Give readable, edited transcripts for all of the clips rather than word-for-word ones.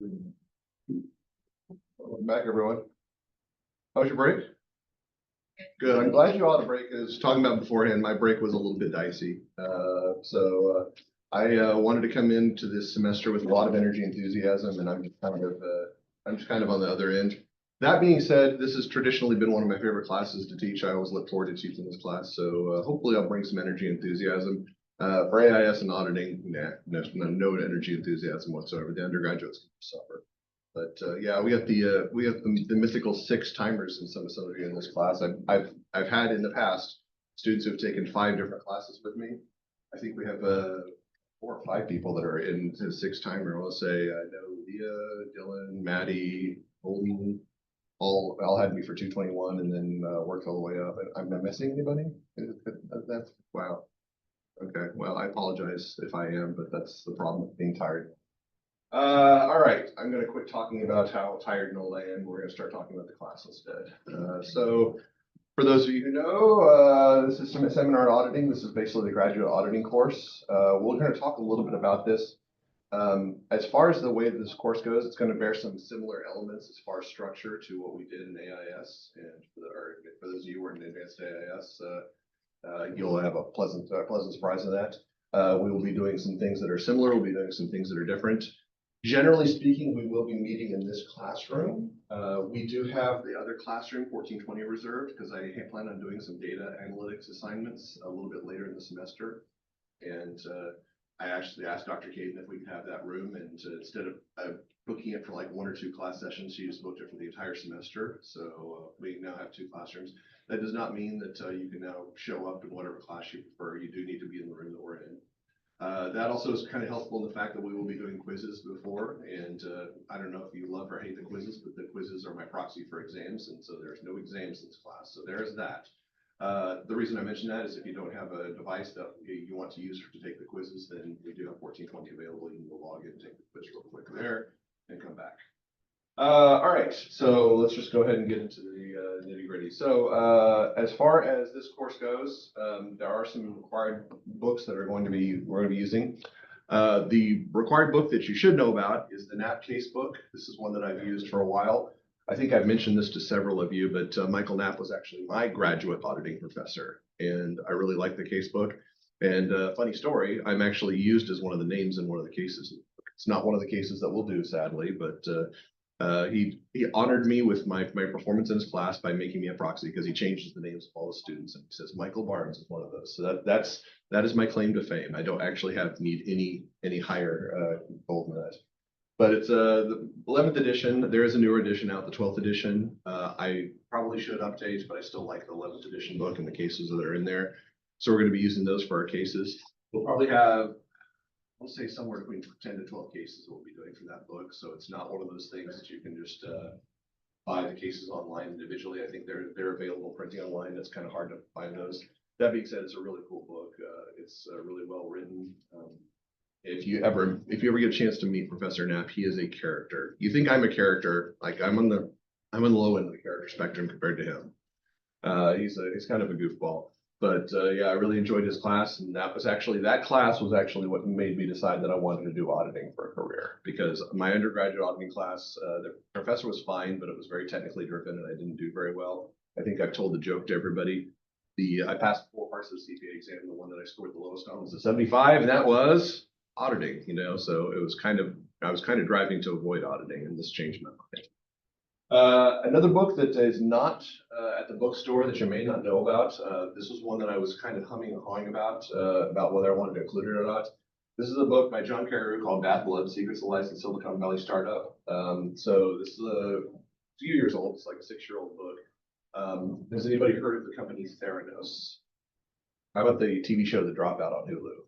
Welcome back, everyone. How was your break? Good. I'm glad you all had a break. As talking about beforehand, my break was a little bit dicey. I wanted to come into this semester with a lot of energy, enthusiasm, and I'm just kind of on the other end. That being said, this has traditionally been one of my favorite classes to teach. I always look forward to teaching this class. So hopefully I'll bring some energy, enthusiasm. For AIS and auditing, no energy, enthusiasm whatsoever. The undergraduates suffer. But yeah, we got the mythical 6 timers in some of you in this class. I've had in the past students who have taken 5 different classes with me. I think we have 4 or 5 people that are in the 6 timer. I want to say I know Leah, Dylan, Maddie, Holden, all had me for 221 and then worked all the way up. I'm not missing anybody? That's wow. Okay, well, I apologize if I am, but that's the problem with being tired. All right, I'm going to quit talking about how tired and old I am. We're going to start talking about the class instead. So for those of you who know, this is seminar auditing. This is basically the graduate auditing course. We're going to talk a little bit about this. As far as the way that this course goes, it's going to bear some similar elements as far as structure to what we did in AIS. And for those of you who are in advanced AIS, you'll have a pleasant surprise in that. We will be doing some things that are similar. We'll be doing some things that are different. Generally speaking, we will be meeting in this classroom. We do have the other classroom, 1420, reserved because I plan on doing some data analytics assignments a little bit later in the semester. And I actually asked Dr. Caden if we could have that room, and instead of booking it for like 1 or 2 class sessions, she just booked it for the entire semester. So we now have 2 classrooms. That does not mean that you can now show up in whatever class you prefer. You do need to be in the room that we're in. That also is kind of helpful in the fact that we will be doing quizzes before, and I don't know if you love or hate the quizzes, but the quizzes are my proxy for exams, and so there's no exams in this class. So there's that. The reason I mention that is if you don't have a device that you want to use to take the quizzes, then we do have 1420 available. You can go log in and take the quiz real quick there and come back. All right, so let's just go ahead and get into the nitty gritty. So as far as this course goes, there are some required books that we're going to be using. The required book that you should know about is the Knapp case book. This is one that I've used for a while. I think I've mentioned this to several of you, but Michael Knapp was actually my graduate auditing professor, and I really like the case book. And funny story, I'm actually used as one of the names in one of the cases. It's not one of the cases that we'll do, sadly, but he honored me with my performance in his class by making me a proxy because he changes the names of all the students, and he says Michael Barnes is one of those. So that is my claim to fame. I don't actually need any higher gold than that. But it's the 11th edition. There is a newer edition out, the 12th edition. I probably should update, but I still like the 11th edition book and the cases that are in there. So we're going to be using those for our cases. We'll probably have, we'll say somewhere between 10 to 12 cases we'll be doing for that book. So it's not one of those things that you can just buy the cases online individually. I think they're available printing online. It's kind of hard to find those. That being said, it's a really cool book. It's really well written. If you ever get a chance to meet Professor Knapp, he is a character. You think I'm a character, like I'm on the low end of the character spectrum compared to him. He's kind of a goofball. But yeah, I really enjoyed his class, and that class was actually what made me decide that I wanted to do auditing for a career. Because my undergraduate auditing class, the professor was fine, but it was very technically driven, and I didn't do very well. I think I've told the joke to everybody. I passed 4 parts of the CPA exam. The one that I scored the lowest on was a 75, and that was auditing. So it was I was kind of driving to avoid auditing, and this changed my mind. Another book that is not at the bookstore that you may not know about. This was one that I was kind of humming and hawing about whether I wanted to include it or not. This is a book by John Carreyrou called Bad Blood: Secrets of Licensed Silicon Valley Startup. So this is a few years old. It's like a 6-year-old book. Has anybody heard of the company Theranos? How about the TV show The Dropout on Hulu?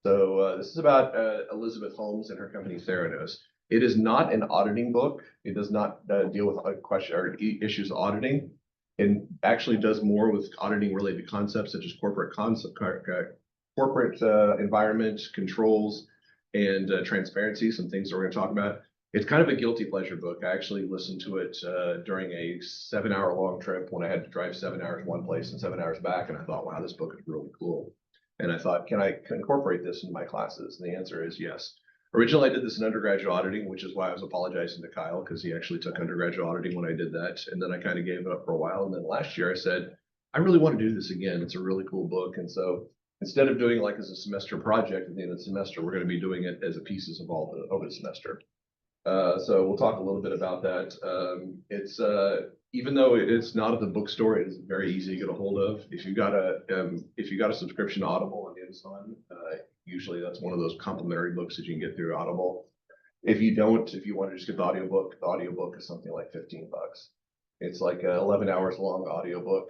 So this is about Elizabeth Holmes and her company Theranos. It is not an auditing book. It does not deal with issues of auditing. It actually does more with auditing related concepts such as corporate environment, controls, and transparency, some things that we're going to talk about. It's kind of a guilty pleasure book. I actually listened to it during a 7-hour long trip when I had to drive 7 hours one place and 7 hours back, and I thought, wow, this book is really cool. And I thought, can I incorporate this in my classes? And the answer is yes. Originally, I did this in undergraduate auditing, which is why I was apologizing to Kyle, because he actually took undergraduate auditing when I did that. And then I kind of gave it up for a while. And then last year I said, I really want to do this again. It's a really cool book. And so instead of doing like as a semester project at the end of the semester, we're going to be doing it as a pieces of all over the semester. So we'll talk a little bit about that. It's even though it's not at the bookstore, it is very easy to get a hold of. If you got a subscription to Audible on Amazon, usually that's one of those complimentary books that you can get through Audible. If you don't, if you want to just get the audiobook is something like $15. It's like 11 hours long audiobook.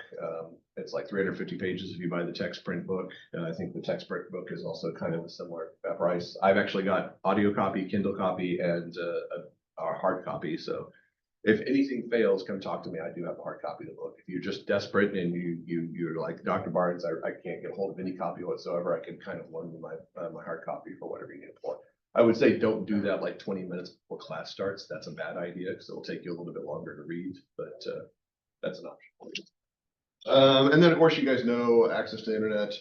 It's like 350 pages if you buy the text print book. I think the text print book is also kind of a similar price. I've actually got audio copy, Kindle copy, and a hard copy. So if anything fails, come talk to me. I do have a hard copy of the book. If you're just desperate and you're like Dr. Barnes, I can't get a hold of any copy whatsoever, I can kind of loan you my hard copy for whatever you need it for. I would say don't do that like 20 minutes before class starts. That's a bad idea because it'll take you a little bit longer to read, but that's an option. And then of course you guys know access to the internet.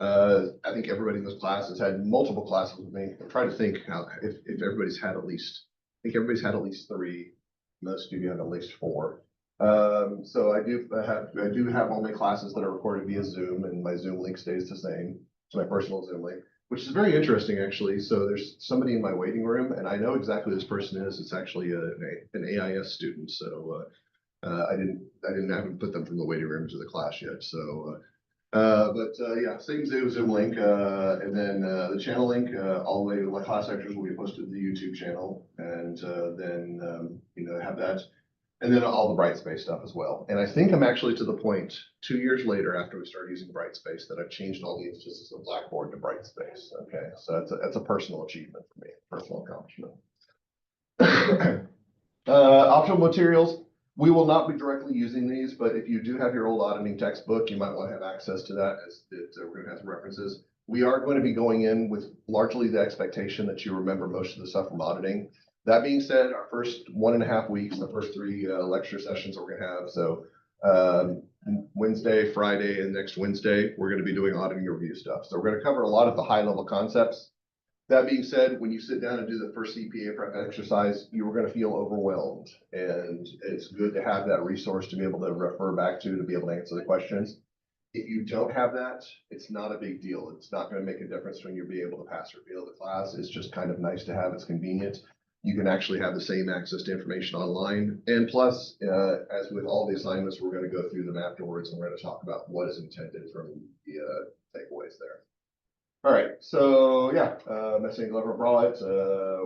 I think everybody in this class has had multiple classes with me. I'm trying to think how if everybody's had at least, I think everybody's had at least 3. Most of you have at least 4. So I do have all my classes that are recorded via Zoom, and my Zoom link stays the same. It's my personal Zoom link, which is very interesting actually. So there's somebody in my waiting room, and I know exactly who this person is. It's actually an AIS student. So I didn't have to put them from the waiting room to the class yet. So yeah, same Zoom link, and then the channel link, all the way to my class lectures will be posted to the YouTube channel, and then have that, and then all the Brightspace stuff as well. And I think I'm actually to the point 2 years later after we started using Brightspace that I've changed all the instances of Blackboard to Brightspace. Okay, so that's a personal achievement for me, personal accomplishment. Optional materials. We will not be directly using these, but if you do have your old auditing textbook, you might want to have access to that, as we're going to have some references. We are going to be going in with largely the expectation that you remember most of the stuff from auditing. That being said, our first 1.5 weeks, the first 3 lecture sessions that we're going to have, so Wednesday, Friday, and next Wednesday, we're going to be doing auditing review stuff. So we're going to cover a lot of the high-level concepts. That being said, when you sit down and do the first CPA prep exercise, you are going to feel overwhelmed, and it's good to have that resource to be able to refer back to be able to answer the questions. If you don't have that, it's not a big deal. It's not going to make a difference when you'll be able to pass or fail the class. It's just kind of nice to have. It's convenient. You can actually have the same access to information online. And plus, as with all the assignments, we're going to go through them afterwards, and we're going to talk about what is intended from the takeaways there. All right, so yeah, Messing Glover brought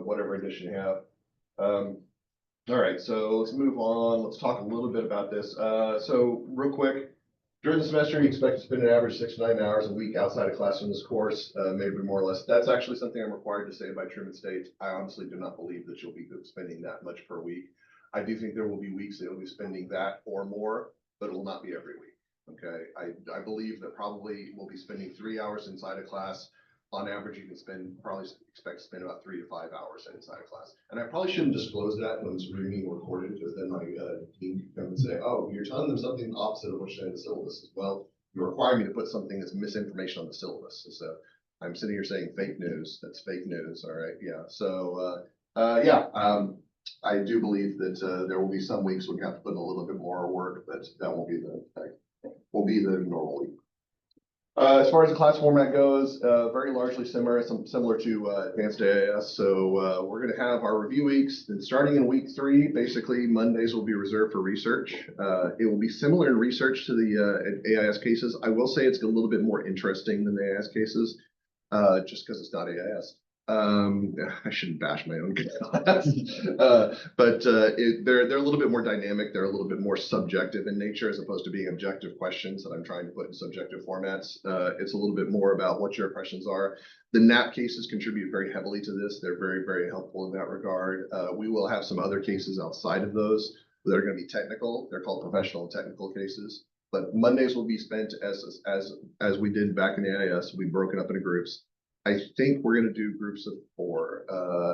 whatever edition you have. All right, so let's move on. Let's talk a little bit about this. So real quick, during the semester, you expect to spend an average 6 to 9 hours a week outside of class in this course, maybe more or less. That's actually something I'm required to say by Truman State. I honestly do not believe that you'll be spending that much per week. I do think there will be weeks that you'll be spending that or more, but it will not be every week. Okay, I believe that probably we'll be spending 3 hours inside a class. On average, you can probably expect to spend about 3 to 5 hours inside a class. And I probably shouldn't disclose that when it's being recorded, because then my team can come and say, oh, you're telling them something opposite of what's in the syllabus as well. You require me to put something that's misinformation on the syllabus. So I'm sitting here saying fake news. That's fake news. All right. Yeah. So I do believe that there will be some weeks when you have to put in a little bit more work, but that won't be the normal week. As far as the class format goes, very largely similar to advanced AIS. So we're going to have our review weeks. And starting in week 3, basically Mondays will be reserved for research. It will be similar in research to the AIS cases. I will say it's a little bit more interesting than the AIS cases, just because it's not AIS. I shouldn't bash my own class, but they're a little bit more dynamic. They're a little bit more subjective in nature, as opposed to being objective questions that I'm trying to put in subjective formats. It's a little bit more about what your impressions are. The NAP cases contribute very heavily to this. They're very, very helpful in that regard. We will have some other cases outside of those that are going to be technical. They're called professional and technical cases. But Mondays will be spent as we did back in the AIS. We've broken up into groups. I think we're going to do groups of 4.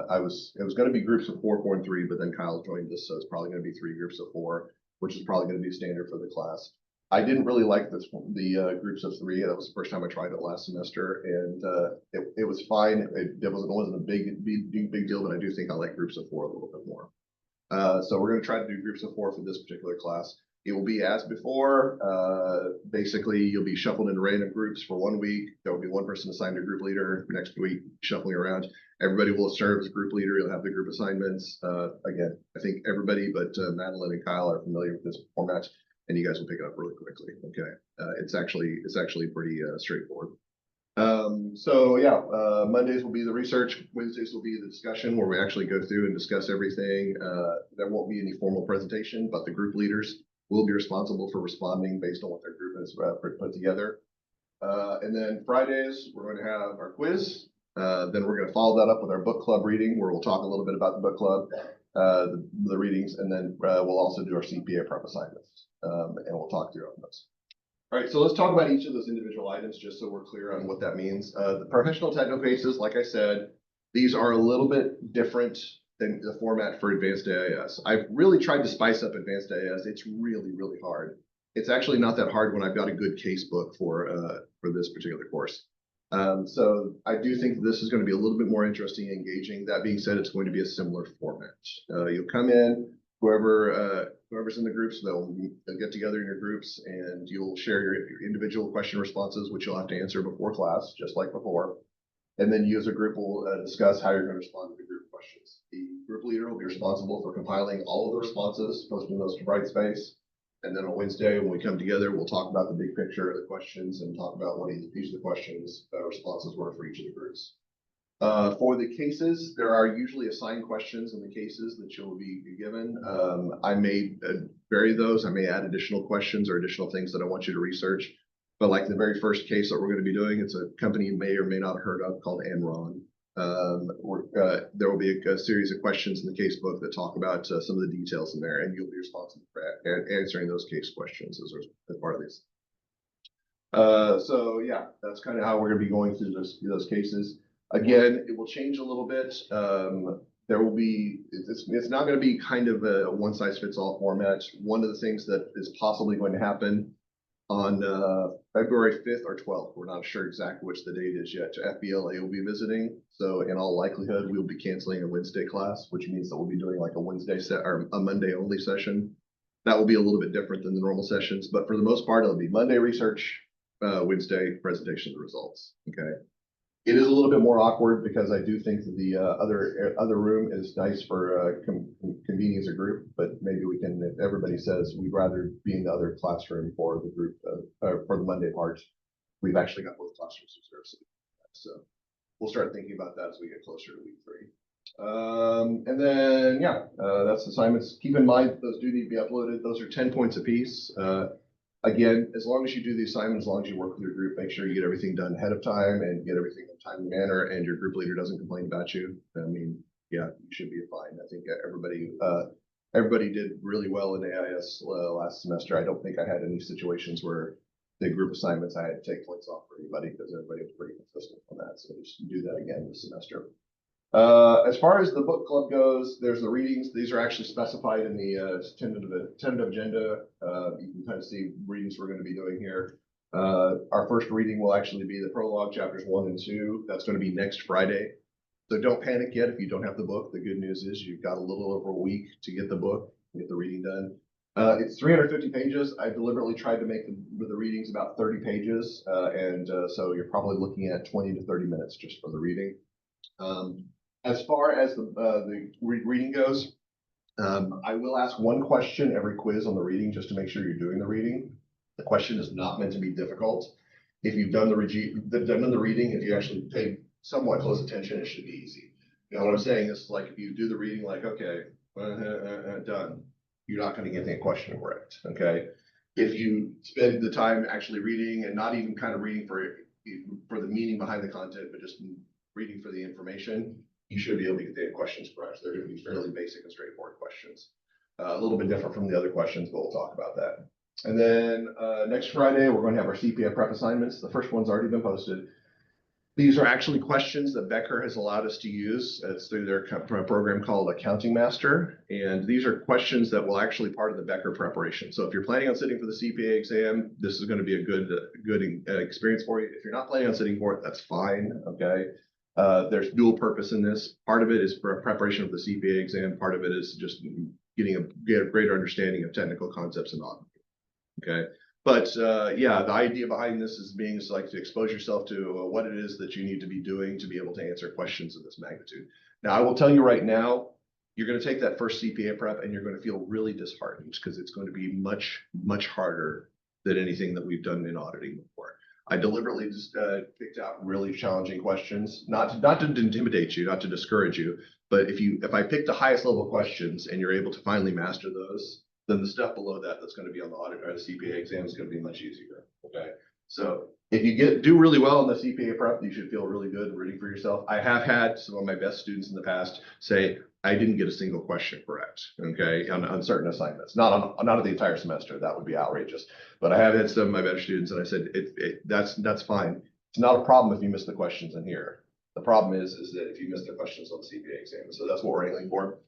It was going to be groups of 4, 4, and 3, but then Kyle joined us, so it's probably going to be 3 groups of 4, which is probably going to be standard for the class. I didn't really like the groups of three. That was the first time I tried it last semester, and it was fine. It wasn't a big deal, but I do think I like groups of four a little bit more. So we're going to try to do groups of four for this particular class. It will be as before. Basically, you'll be shuffled into random groups for 1 week. There will be one person assigned to group leader. Next week, shuffling around. Everybody will serve as group leader. You'll have the group assignments. Again, I think everybody but Madeline and Kyle are familiar with this format, and you guys will pick it up really quickly. Okay, it's actually pretty straightforward. So yeah, Mondays will be the research, Wednesdays will be the discussion where we actually go through and discuss everything. There won't be any formal presentation, but the group leaders will be responsible for responding based on what their group has put together. And then Fridays, we're going to have our quiz. Then we're going to follow that up with our book club reading, where we'll talk a little bit about the book club, the readings, and then we'll also do our CPA prep assignments, and we'll talk through those. All right, so let's talk about each of those individual items just so we're clear on what that means. The professional technical cases, like I said, these are a little bit different than the format for advanced AIS. I've really tried to spice up advanced AIS. It's really, really hard. It's actually not that hard when I've got a good case book for this particular course. So I do think this is going to be a little bit more interesting and engaging. That being said, it's going to be a similar format. You'll come in, whoever's in the groups, they'll get together in your groups, and you'll share your individual question responses, which you'll have to answer before class, just like before. And then you as a group will discuss how you're going to respond to the group questions. The group leader will be responsible for compiling all of the responses, posting those to Brightspace. And then on Wednesday, when we come together, we'll talk about the big picture of the questions and talk about what each of the questions responses were for each of the groups. For the cases, there are usually assigned questions in the cases that you'll be given. I may vary those. I may add additional questions or additional things that I want you to research. But like the very first case that we're going to be doing, it's a company you may or may not have heard of called Enron. There will be a series of questions in the case book that talk about some of the details in there, and you'll be responsible for answering those case questions as part of this. So yeah, that's kind of how we're going to be going through those cases. Again, it will change a little bit. There will be, it's not going to be kind of a one-size-fits-all format. One of the things that is possibly going to happen on February 5th or 12th, we're not sure exactly which the date is yet, FBLA will be visiting. So in all likelihood, we'll be canceling a Wednesday class, which means that we'll be doing like a Wednesday set or a Monday only session. That will be a little bit different than the normal sessions, but for the most part, it'll be Monday research, Wednesday presentation of the results. Okay. It is a little bit more awkward because I do think that the other room is nice for convening as a group, but maybe we can, if everybody says we'd rather be in the other classroom for the group, for the Monday part, we've actually got both classrooms reserved. So we'll start thinking about that as we get closer to week 3. And then, yeah, that's assignments. Keep in mind, those do need to be uploaded. Those are 10 points apiece. Again, as long as you do the assignment, as long as you work with your group, make sure you get everything done ahead of time and get everything in a timely manner, and your group leader doesn't complain about you. I mean, yeah, you should be fine. I think everybody did really well in AIS last semester. I don't think I had any situations where the group assignments I had to take points off for anybody because everybody was pretty consistent on that. So just do that again this semester. As far as the book club goes, there's the readings. These are actually specified in the tentative agenda. You can kind of see readings we're going to be doing here. Our first reading will actually be the prologue, chapters 1 and 2. That's going to be next Friday. So don't panic yet if you don't have the book. The good news is you've got a little over a week to get the book, get the reading done. It's 350 pages. I deliberately tried to make the readings about 30 pages. So you're probably looking at 20 to 30 minutes just for the reading. As far as the reading goes, I will ask one question every quiz on the reading just to make sure you're doing the reading. The question is not meant to be difficult. If you've done the reading, if you actually paid somewhat close attention, it should be easy. You know what I'm saying? Is like if you do the reading like, okay, done, you're not going to get the question correct. Okay. If you spend the time actually reading and not even kind of reading for the meaning behind the content, but just reading for the information, you should be able to get the questions correct. They're going to be fairly basic and straightforward questions. A little bit different from the other questions, but we'll talk about that. And then next Friday, we're going to have our CPA prep assignments. The first one's already been posted. These are actually questions that Becker has allowed us to use. It's through their program called Accounting Master. And these are questions that will actually part of the Becker preparation. So if you're planning on sitting for the CPA exam, this is going to be a good experience for you. If you're not planning on sitting for it, that's fine. Okay. There's dual purpose in this. Part of it is for preparation of the CPA exam. Part of it is just getting a greater understanding of technical concepts in auditing. Okay. But yeah, the idea behind this is being like to expose yourself to what it is that you need to be doing to be able to answer questions of this magnitude. Now, I will tell you right now, you're going to take that first CPA prep and you're going to feel really disheartened because it's going to be much, much harder than anything that we've done in auditing before. I deliberately just picked out really challenging questions, not to intimidate you, not to discourage you, but if I pick the highest level questions and you're able to finally master those, then the stuff below that that's going to be on the audit or the CPA exam is going to be much easier. Okay. So if you do really well in the CPA prep, you should feel really good rooting for yourself. I have had some of my best students in the past say, I didn't get a single question correct, okay, on certain assignments. Not the entire semester, that would be outrageous. But I have had some of my better students and I said, that's fine. It's not a problem if you miss the questions in here. The problem is that if you miss the questions on the CPA exam. So that's what we're aiming for.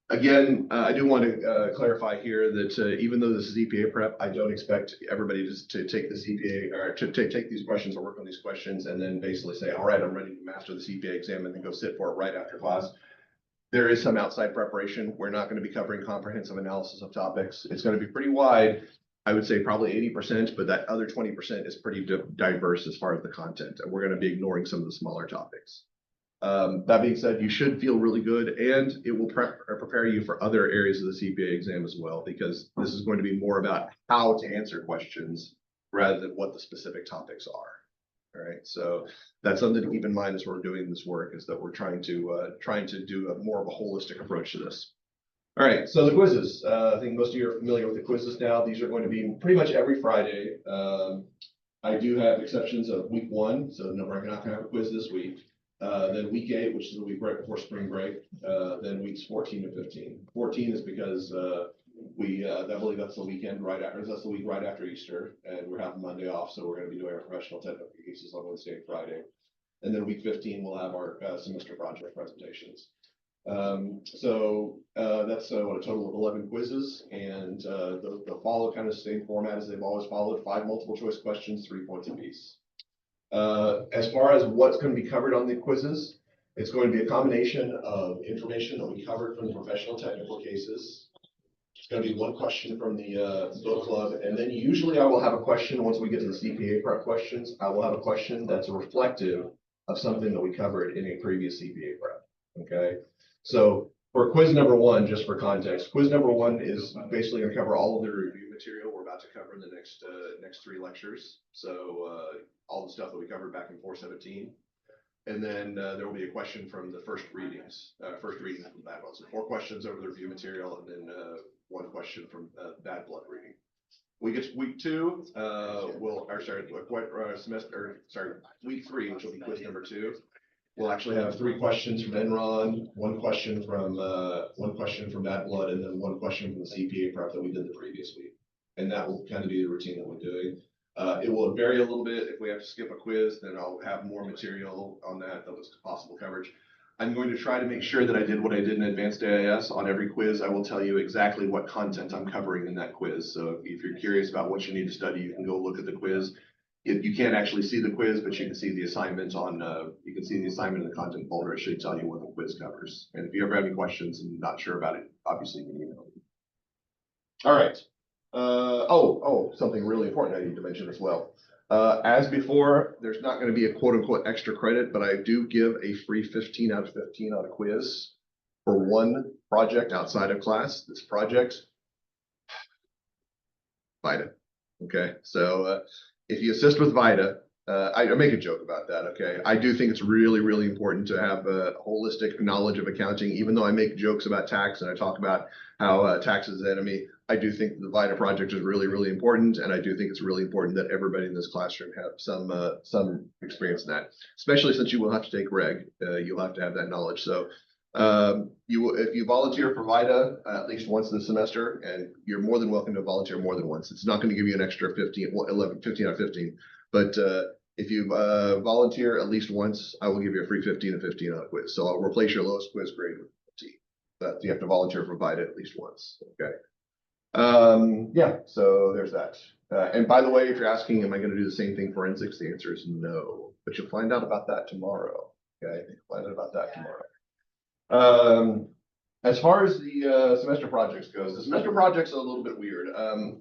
Again, I do want to clarify here that even though this is CPA prep, I don't expect everybody to take the CPA or to take these questions or work on these questions and then basically say, all right, I'm ready to master the CPA exam and then go sit for it right after class. There is some outside preparation. We're not going to be covering comprehensive analysis of topics. It's going to be pretty wide. I would say probably 80%, but that other 20% is pretty diverse as far as the content. And we're going to be ignoring some of the smaller topics. That being said, you should feel really good and it will prepare you for other areas of the CPA exam as well, because this is going to be more about how to answer questions rather than what the specific topics are. All right, so that's something to keep in mind as we're doing this work, is that we're trying to do more of a holistic approach to this. All right, so the quizzes. I think most of you are familiar with the quizzes now. These are going to be pretty much every Friday. I do have exceptions of week 1, so no, we're not going to have a quiz this week. Then week 8, which is the week right before spring break. Then weeks 14 to 15. 14 is because I believe that's the weekend right after, that's the week right after Easter, and we're having Monday off, so we're going to be doing our professional technical cases on Wednesday and Friday. And then week 15, we'll have our semester project presentations. So that's what, a total of 11 quizzes, and they'll follow kind of the same format as they've always followed: 5 multiple choice questions, 3 points apiece. As far as what's going to be covered on the quizzes, it's going to be a combination of information that we covered from the professional technical cases. It's going to be 1 question from the book club, and then usually I will have a question once we get to the CPA prep questions. I will have a question that's reflective of something that we covered in a previous CPA prep. Okay, so for quiz number 1, just for context, quiz number 1 is basically going to cover all of the review material we're about to cover in the next 3 lectures. So all the stuff that we covered back in 417. And then there will be a question from the first readings, first reading from Bad Blood. So 4 questions over the review material, and then 1 question from Bad Blood reading. We get to week 2, week 3, which will be quiz number 2. We'll actually have 3 questions from Enron, 1 question from Bad Blood, and then 1 question from the CPA prep that we did the previous week. And that will kind of be the routine that we're doing. It will vary a little bit. If we have to skip a quiz, then I'll have more material on that was possible coverage. I'm going to try to make sure that I did what I did in Advanced AIS. On every quiz, I will tell you exactly what content I'm covering in that quiz. So if you're curious about what you need to study, you can go look at the quiz. If you can't actually see the quiz, but you can see the assignment you can see the assignment in the content folder. It should tell you what the quiz covers. And if you ever have any questions and not sure about it, obviously you can email me. All right. Something really important I need to mention as well. As before, there's not going to be a quote unquote extra credit, but I do give a free 15 out of 15 on a quiz for 1 project outside of class. This project, VITA. Okay, so if you assist with VITA, I make a joke about that. Okay, I do think it's really, really important to have a holistic knowledge of accounting. Even though I make jokes about tax and I talk about how tax is the enemy, I do think the VITA project is really, really important, and I do think it's really important that everybody in this classroom have some experience in that. Especially since you will have to take reg, you'll have to have that knowledge. So if you volunteer for VITA at least once this semester, and you're more than welcome to volunteer more than once. It's not going to give you an extra 15 out of 15, but If you volunteer at least once, I will give you a free 15 and 15 on a quiz. So I'll replace your lowest quiz grade with 15. But you have to volunteer for VITA at least once. Okay. Yeah, so there's that. And by the way, if you're asking, am I going to do the same thing forensics? The answer is no, but you'll find out about that tomorrow. Okay, you'll find out about that tomorrow. As far as the semester projects goes, the semester projects are a little bit weird.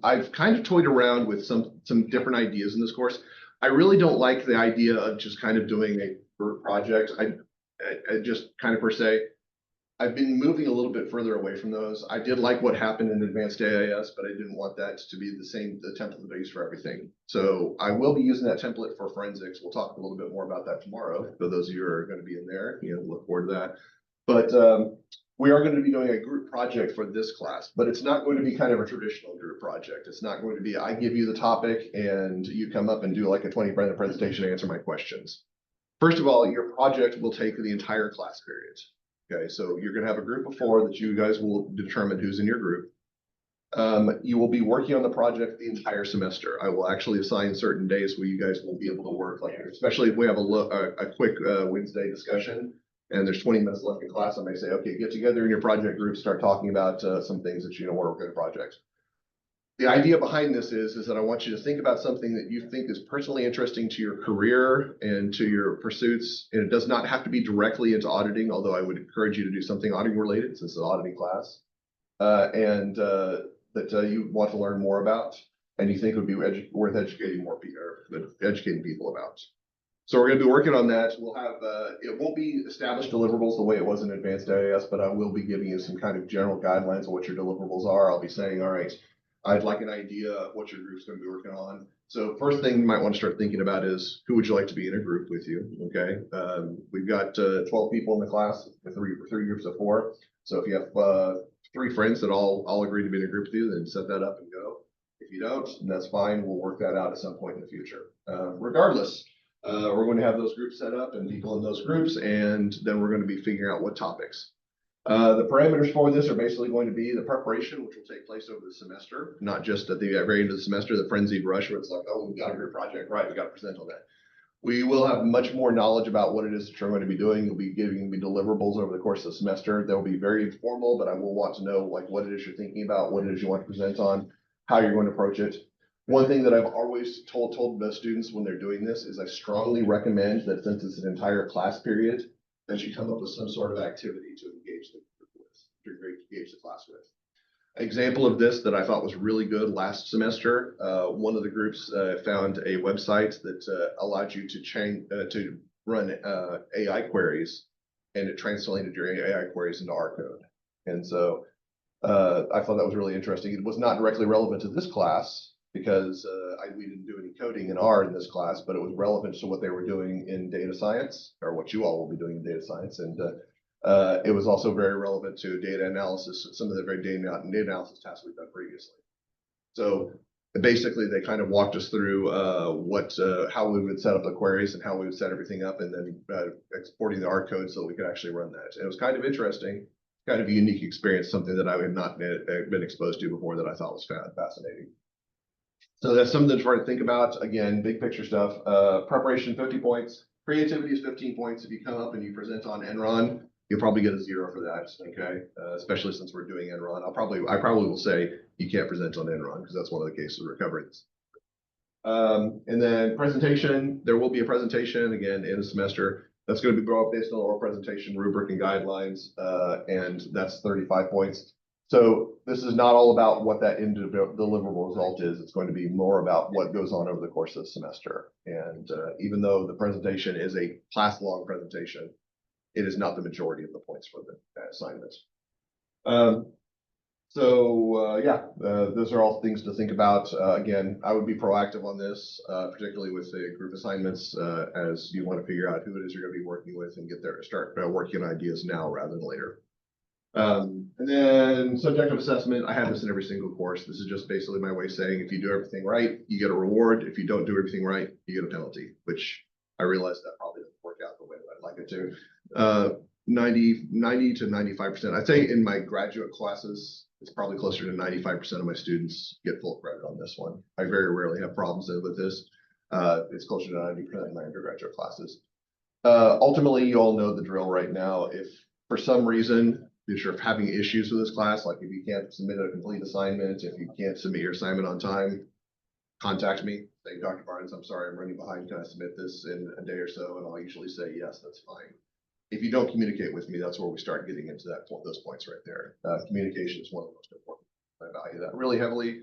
I've kind of toyed around with some different ideas in this course. I really don't like the idea of just kind of doing a group project. I just kind of per se. I've been moving a little bit further away from those. I did like what happened in advanced AIS, but I didn't want that to be the template that I use for everything. So I will be using that template for forensics. We'll talk a little bit more about that tomorrow. For those of you who are going to be in there, look forward to that. But we are going to be doing a group project for this class, but it's not going to be kind of a traditional group project. It's not going to be, I give you the topic and you come up and do like a 20-minute presentation and answer my questions. First of all, your project will take the entire class period. Okay, so you're going to have a group of 4 that you guys will determine who's in your group. You will be working on the project the entire semester. I will actually assign certain days where you guys will be able to work, like especially if we have a quick Wednesday discussion and there's 20 minutes left in class. I may say, okay, get together in your project group, start talking about some things that you know are good projects. The idea behind this is that I want you to think about something that you think is personally interesting to your career and to your pursuits. And it does not have to be directly into auditing, although I would encourage you to do something auditing related since it's an auditing class. That you want to learn more about and you think would be worth educating people about. So we're going to be working on that. We'll have, it won't be established deliverables the way it was in advanced AIS, but I will be giving you some kind of general guidelines of what your deliverables are. I'll be saying, all right, I'd like an idea of what your group's going to be working on. So first thing you might want to start thinking about is who would you like to be in a group with you? Okay. We've got 12 people in the class, three groups of 4. So if you have 3 friends that all agree to be in a group with you, then set that up and go. If you don't, that's fine. We'll work that out at some point in the future. Regardless, we're going to have those groups set up and people in those groups, and then we're going to be figuring out what topics. The parameters for this are basically going to be the preparation, which will take place over the semester, not just at the very end of the semester, the frenzied rush where it's like, oh, we've got a group project, right? We got to present on that. We will have much more knowledge about what it is that you're going to be doing. You'll be giving me deliverables over the course of the semester. They'll be very informal, but I will want to know like what it is you're thinking about, what it is you want to present on, how you're going to approach it. One thing that I've always told the students when they're doing this is I strongly recommend that since it's an entire class period, that you come up with some sort of activity to engage the group with, to engage the class with. Example of this that I thought was really good last semester. One of the groups found a website that allowed you to run AI queries, and it translated your AI queries into R code. And so I thought that was really interesting. It was not directly relevant to this class because we didn't do any coding in R in this class, but it was relevant to what they were doing in data science, or what you all will be doing in data science. And it was also very relevant to data analysis, some of the very data analysis tasks we've done previously. So basically, they kind of walked us through how we would set up the queries and how we would set everything up, and then exporting the R code so that we could actually run that. And it was kind of interesting, kind of a unique experience, something that I had not been exposed to before that I thought was fascinating. So that's something to think about. Again, big picture stuff. Preparation, 50 points. Creativity is 15 points. If you come up and you present on Enron, you'll probably get a 0 for that, okay? Especially since we're doing Enron. I probably will say you can't present on Enron because that's one of the cases we're covering. And then presentation, there will be a presentation again in the semester. That's going to be brought up based on oral presentation, rubric, and guidelines, and that's 35 points. So this is not all about what that deliverable result is. It's going to be more about what goes on over the course of the semester. And even though the presentation is a class-long presentation, it is not the majority of the points for the assignment. Those are all things to think about. Again, I would be proactive on this, particularly with the group assignments, as you want to figure out who it is you're going to be working with and start working on ideas now rather than later. And then subjective assessment, I have this in every single course. This is just basically my way of saying if you do everything right, you get a reward. If you don't do everything right, you get a penalty, which I realize that probably doesn't work out the way that I'd like it to. 90 to 95%. I'd say in my graduate classes, it's probably closer to 95% of my students get full credit on this one. I very rarely have problems with this. It's closer to 90% in my undergraduate classes. Ultimately, you all know the drill right now. If for some reason you're having issues with this class, like if you can't submit a complete assignment, if you can't submit your assignment on time, contact me. Say, Dr. Barnes, I'm sorry, I'm running behind. Can I submit this in a day or so? And I'll usually say, yes, that's fine. If you don't communicate with me, that's where we start getting into that point, those points right there. Communication is one of the most important. I value that really heavily.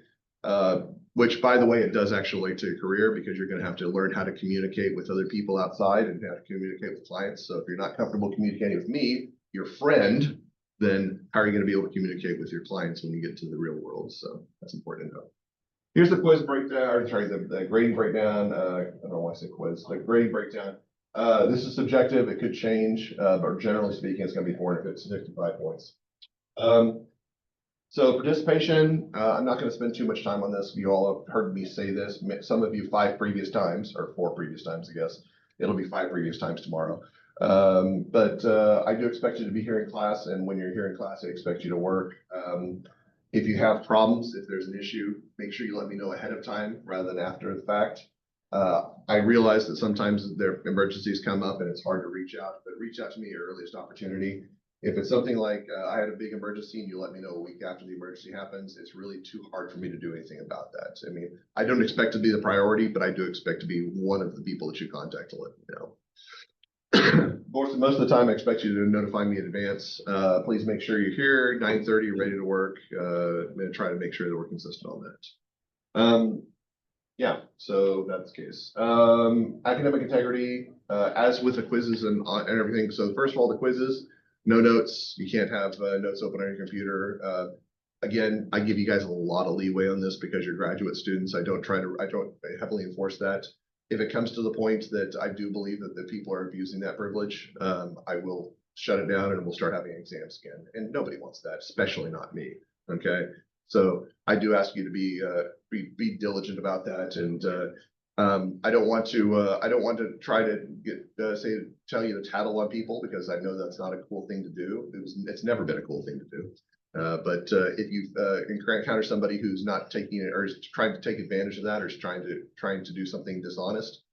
Which, by the way, it does actually relate to your career, because you're going to have to learn how to communicate with other people outside and how to communicate with clients. So if you're not comfortable communicating with me, your friend, then how are you going to be able to communicate with your clients when you get to the real world? So that's important to know. Here's the quiz breakdown, or sorry, the grading breakdown. I don't know why I say quiz, the grading breakdown. This is subjective, it could change, but generally speaking, it's going to be 465 points. So participation, I'm not going to spend too much time on this. You all have heard me say this. Some of you 5 previous times, or 4 previous times, I guess. It'll be 5 previous times tomorrow. But I do expect you to be here in class, and when you're here in class, I expect you to work. If you have problems, if there's an issue, make sure you let me know ahead of time rather than after the fact. I realize that sometimes there emergencies come up and it's hard to reach out, but reach out to me at your earliest opportunity. If it's something like I had a big emergency and you let me know a week after the emergency happens, it's really too hard for me to do anything about that. I mean, I don't expect to be the priority, but I do expect to be one of the people that you contact to let me know. Most of the time, I expect you to notify me in advance. Please make sure you're here, 9:30, ready to work. I'm going to try to make sure that we're consistent on that. Yeah, so that's the case. Academic integrity, as with the quizzes and everything. So first of all, the quizzes, no notes. You can't have notes open on your computer. Again, I give you guys a lot of leeway on this because you're graduate students. I don't heavily enforce that. If it comes to the point that I do believe that the people are abusing that privilege, I will shut it down and we'll start having exams again. And nobody wants that, especially not me. Okay. So I do ask you to be diligent about that, and I don't want to try to tell you to tattle on people, because I know that's not a cool thing to do. It's never been a cool thing to do. But if you encounter somebody who's not taking it, or is trying to take advantage of that, or is trying to do something dishonest,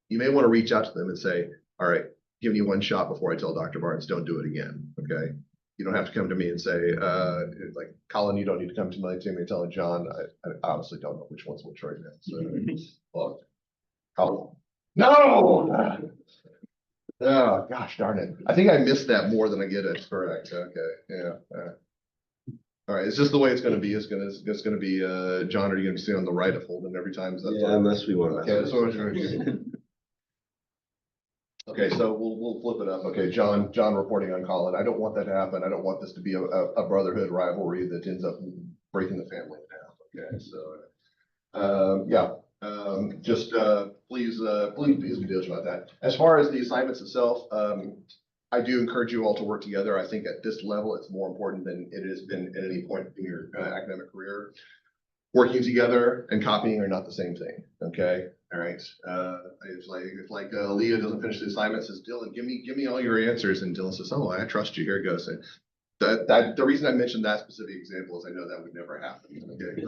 you may want to reach out to them and say, all right, give me one shot before I tell Dr. Barnes, don't do it again. Okay. You don't have to come to me and say, like, Colin, you don't need to come to me and tell John. I honestly don't know which one's which right now. So, well, Colin. No! Oh, gosh darn it. I think I missed that more than I get it correct. Okay, yeah. All right, it's just the way it's going to be. It's going to be, John, are you going to be sitting on the right of Holden every time? Yeah, unless we want to. Okay, that's what we're going to do. Okay, so we'll flip it up. Okay, John reporting on Colin. I don't want that to happen. I don't want this to be a brotherhood rivalry that ends up breaking the family down. Okay, so yeah, just please be diligent about that. As far as the assignments itself, I do encourage you all to work together. I think at this level, it's more important than it has been at any point in your academic career. Working together and copying are not the same thing. Okay. All right. If Leah doesn't finish the assignment, says, Dylan, give me all your answers. And Dylan says, oh, I trust you. Here it goes. And the reason I mentioned that specific example is I know that would never happen. Okay.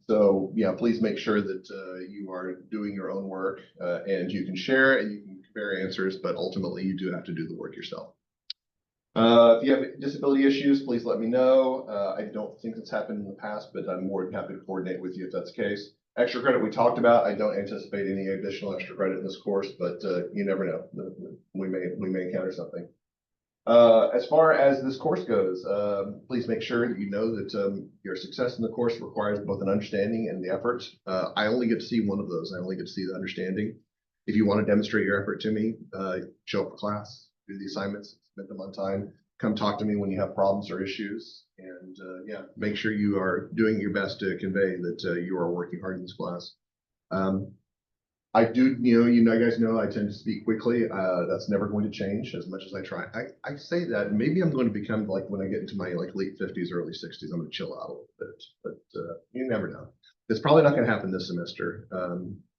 So yeah, please make sure that you are doing your own work, and you can share and you can compare answers, but ultimately you do have to do the work yourself. If you have disability issues, please let me know. I don't think it's happened in the past, but I'm more than happy to coordinate with you if that's the case. Extra credit we talked about. I don't anticipate any additional extra credit in this course, but you never know. We may encounter something. As far as this course goes, please make sure that you know that your success in the course requires both an understanding and the effort. I only get to see one of those. I only get to see the understanding. If you want to demonstrate your effort to me, show up for class, do the assignments, submit them on time, come talk to me when you have problems or issues, and yeah, make sure you are doing your best to convey that you are working hard in this class. I do, you guys know I tend to speak quickly. That's never going to change as much as I try. I say that maybe I'm going to become like when I get into my late 50s, early 60s, I'm going to chill out a little bit, but you never know. It's probably not going to happen this semester,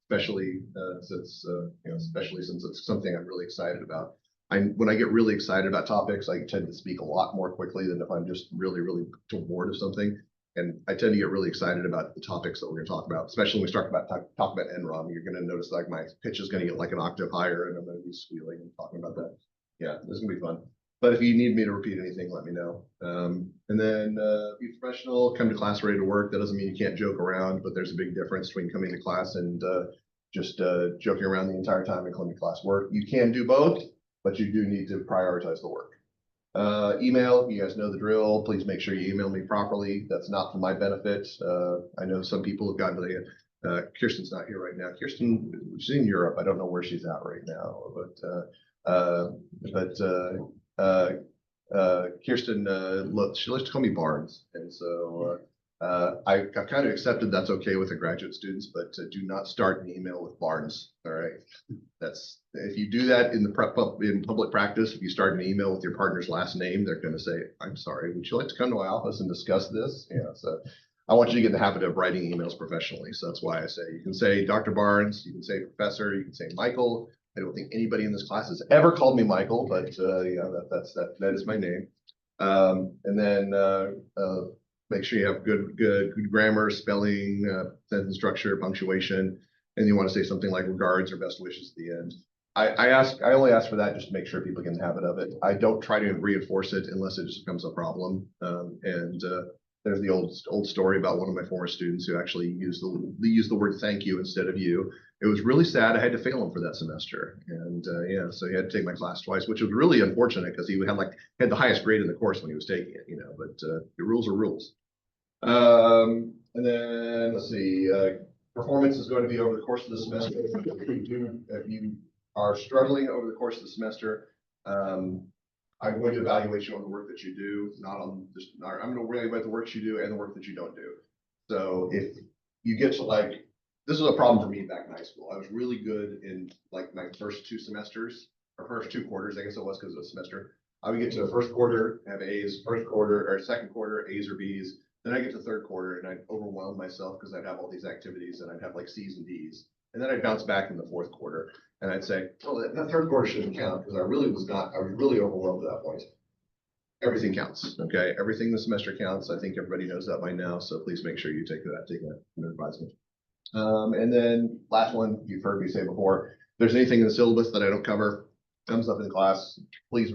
especially since it's something I'm really excited about. When I get really excited about topics, I tend to speak a lot more quickly than if I'm just really, really bored of something. And I tend to get really excited about the topics that we're going to talk about, especially when we start talk about NROM. You're going to notice like my pitch is going to get like an octave higher, and I'm going to be squealing and talking about that. Yeah, this is going to be fun. But if you need me to repeat anything, let me know. And then be professional, come to class ready to work. That doesn't mean you can't joke around, but there's a big difference between coming to class and just joking around the entire time and coming to class work. You can do both, but you do need to prioritize the work. Email, you guys know the drill. Please make sure you email me properly. That's not for my benefit. I know some people have gotten to the, Kirsten's not here right now. Kirsten, she's in Europe. I don't know where she's at right now, Kirsten, she likes to call me Barnes. And so I've kind of accepted that's okay with the graduate students, but do not start an email with Barnes. All right. That's, if you do that in public practice, if you start an email with your partner's last name, they're going to say, I'm sorry, would you like to come to my office and discuss this? Yeah. So I want you to get in the habit of writing emails professionally. So that's why I say you can say Dr. Barnes, you can say Professor, you can say Michael. I don't think anybody in this class has ever called me Michael, but yeah, that is my name. And then make sure you have good grammar, spelling, sentence structure, punctuation, and you want to say something like regards or best wishes at the end. I only ask for that just to make sure people get in the habit of it. I don't try to reinforce it unless it just becomes a problem. There's the old story about one of my former students who actually used the word thank you instead of you. It was really sad. I had to fail him for that semester, and yeah, so he had to take my class twice, which was really unfortunate because he had the highest grade in the course when he was taking it, you know. But the rules are rules. And then let's see, performance is going to be over the course of the semester. If you are struggling over the course of the semester, I'm going to evaluate you on the work that you do, I'm going to evaluate the work you do and the work that you don't do. So if you get to like, this is a problem for me back in high school. I was really good in like my first two semesters, or first two quarters, I guess it was because of the semester. I would get to the first quarter, have A's, first quarter or second quarter, A's or B's. Then I get to third quarter and I'd overwhelm myself because I'd have all these activities and I'd have like C's and D's. And then I'd bounce back in the fourth quarter and I'd say, well, that third quarter shouldn't count because I was really overwhelmed at that point. Everything counts, okay? Everything this semester counts. I think everybody knows that by now, so please make sure you take that advisement. And then last one, you've heard me say before, if there's anything in the syllabus that I don't cover, comes up in class, please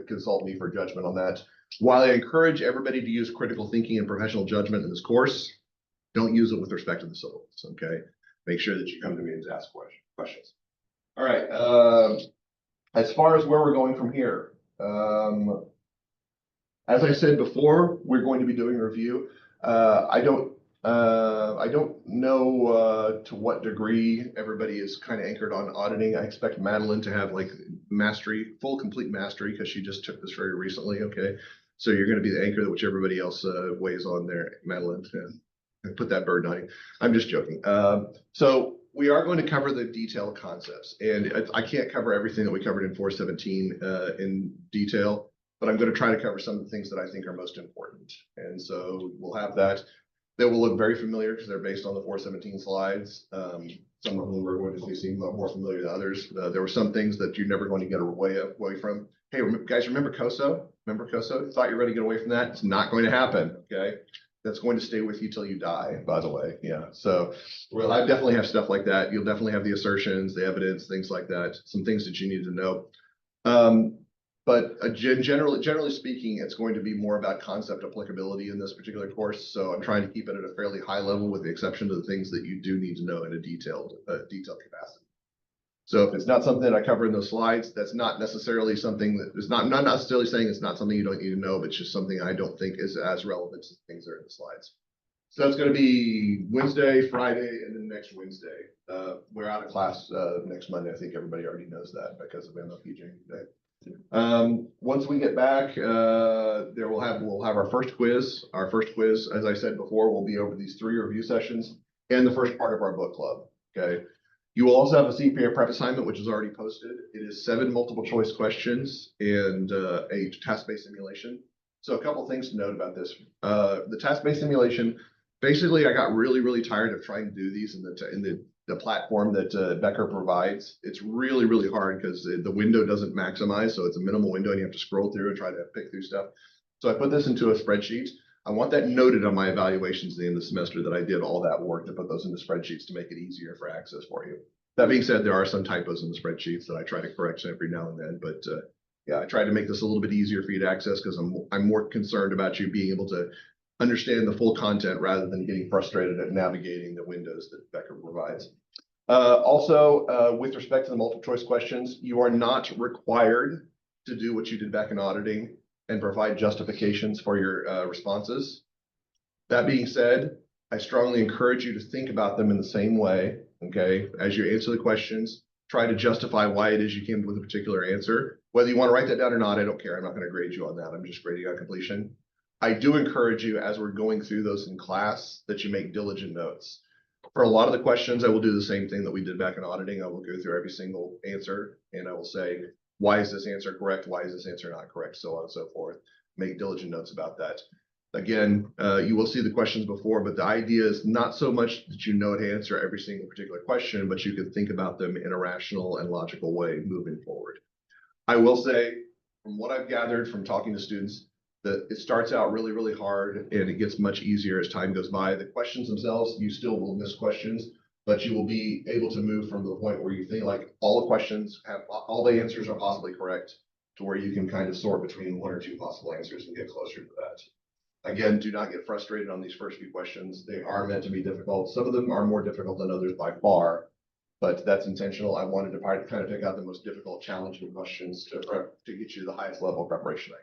consult me for judgment on that. While I encourage everybody to use critical thinking and professional judgment in this course, don't use it with respect to the syllabus, okay? Make sure that you come to me and ask questions. All right, as far as where we're going from here, as I said before, we're going to be doing a review. I don't know to what degree everybody is kind of anchored on auditing. I expect Madeline to have like mastery, complete mastery, because she just took this very recently, okay? So you're going to be the anchor which everybody else weighs on there, Madeline. And put that burden on you. I'm just joking. So we are going to cover the detailed concepts, and I can't cover everything that we covered in 417 in detail, but I'm going to try to cover some of the things that I think are most important. And so we'll have that. They will look very familiar because they're based on the 417 slides. Some of them are going to seem more familiar than others. There were some things that you're never going to get away from. Hey, guys, remember COSO? Remember COSO? Thought you were ready to get away from that? It's not going to happen, okay? That's going to stay with you till you die, by the way. Yeah, so I definitely have stuff like that. You'll definitely have the assertions, the evidence, things like that, some things that you need to know. But generally speaking, it's going to be more about concept applicability in this particular course. So I'm trying to keep it at a fairly high level with the exception of the things that you do need to know in a detailed capacity. So if it's not something that I cover in those slides, that's not necessarily something that is not necessarily saying it's not something you don't need to know, but it's just something I don't think is as relevant as things that are in the slides. So that's going to be Wednesday, Friday, and then next Wednesday. We're out of class next Monday. I think everybody already knows that because of MLPJ today. Once we get back, we'll have our first quiz. Our first quiz, as I said before, will be over these 3 review sessions and the first part of our book club. Okay. You will also have a CPA prep assignment, which is already posted. It is 7 multiple choice questions and a task-based simulation. So a couple things to note about this. The task-based simulation, basically, I got really tired of trying to do these in the platform that Becker provides. It's really hard because the window doesn't maximize, so it's a minimal window and you have to scroll through and try to pick through stuff. So I put this into a spreadsheet. I want that noted on my evaluations at the end of the semester that I did all that work to put those into spreadsheets to make it easier for access for you. That being said, there are some typos in the spreadsheets that I try to correct every now and then, but yeah, I try to make this a little bit easier for you to access because I'm more concerned about you being able to understand the full content rather than getting frustrated at navigating the windows that Becker provides. Also, with respect to the multiple choice questions, you are not required to do what you did back in auditing and provide justifications for your responses. That being said, I strongly encourage you to think about them in the same way, okay? As you answer the questions, try to justify why it is you came with a particular answer. Whether you want to write that down or not, I don't care. I'm not going to grade you on that. I'm just grading on completion. I do encourage you, as we're going through those in class, that you make diligent notes. For a lot of the questions, I will do the same thing that we did back in auditing. I will go through every single answer and I will say, why is this answer correct? Why is this answer not correct? So on and so forth. Make diligent notes about that. Again, you will see the questions before, but the idea is not so much that you know how to answer every single particular question, but you can think about them in a rational and logical way moving forward. I will say, from what I've gathered from talking to students, that it starts out really, really hard and it gets much easier as time goes by. The questions themselves, you still will miss questions, but you will be able to move from the point where you think like all the questions have, all the answers are possibly correct to where you can kind of sort between one or two possible answers and get closer to that. Again, do not get frustrated on these first few questions. They are meant to be difficult. Some of them are more difficult than others by far, but that's intentional. I wanted to kind of pick out the most difficult, challenging questions to get you the highest level of preparation I could.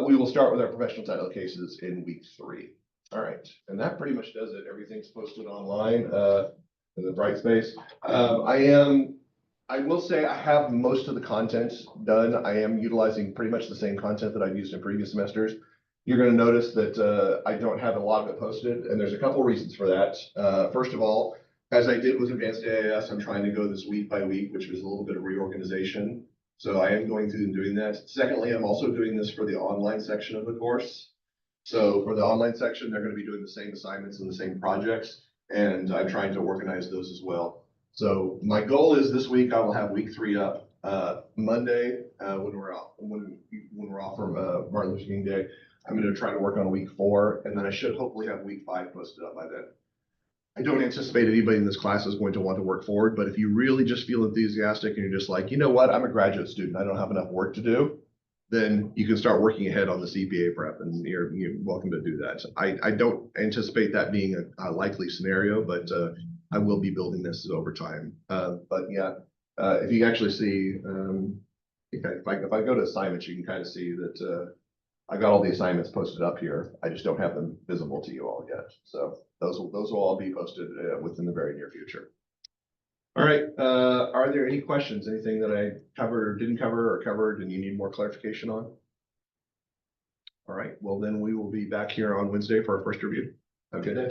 We will start with our professional title cases in week 3. All right, and that pretty much does it. Everything's posted online in the Brightspace. I will say I have most of the content done. I am utilizing pretty much the same content that I've used in previous semesters. You're going to notice that I don't have a lot of it posted, and there's a couple of reasons for that. First of all, as I did with Advanced AIS, I'm trying to go this week by week, which was a little bit of reorganization. So I am going through and doing that. Secondly, I'm also doing this for the online section of the course. So for the online section, they're going to be doing the same assignments and the same projects, and I'm trying to organize those as well. So my goal is this week I will have week 3 up. Monday, when we're off from Martin Luther King Day, I'm going to try to work on week 4, and then I should hopefully have week 5 posted up by then. I don't anticipate anybody in this class is going to want to work forward, but if you really just feel enthusiastic and you're just like, you know what, I'm a graduate student, I don't have enough work to do, then you can start working ahead on the CPA prep, and you're welcome to do that. I don't anticipate that being a likely scenario, but I will be building this over time. But yeah, if you actually see, if I go to assignments, you can kind of see that I got all the assignments posted up here. I just don't have them visible to you all yet. So those will all be posted within the very near future. All right. Are there any questions? Anything that I covered or didn't cover or covered and you need more clarification on? All right. Well, then we will be back here on Wednesday for our first review. Have a good day.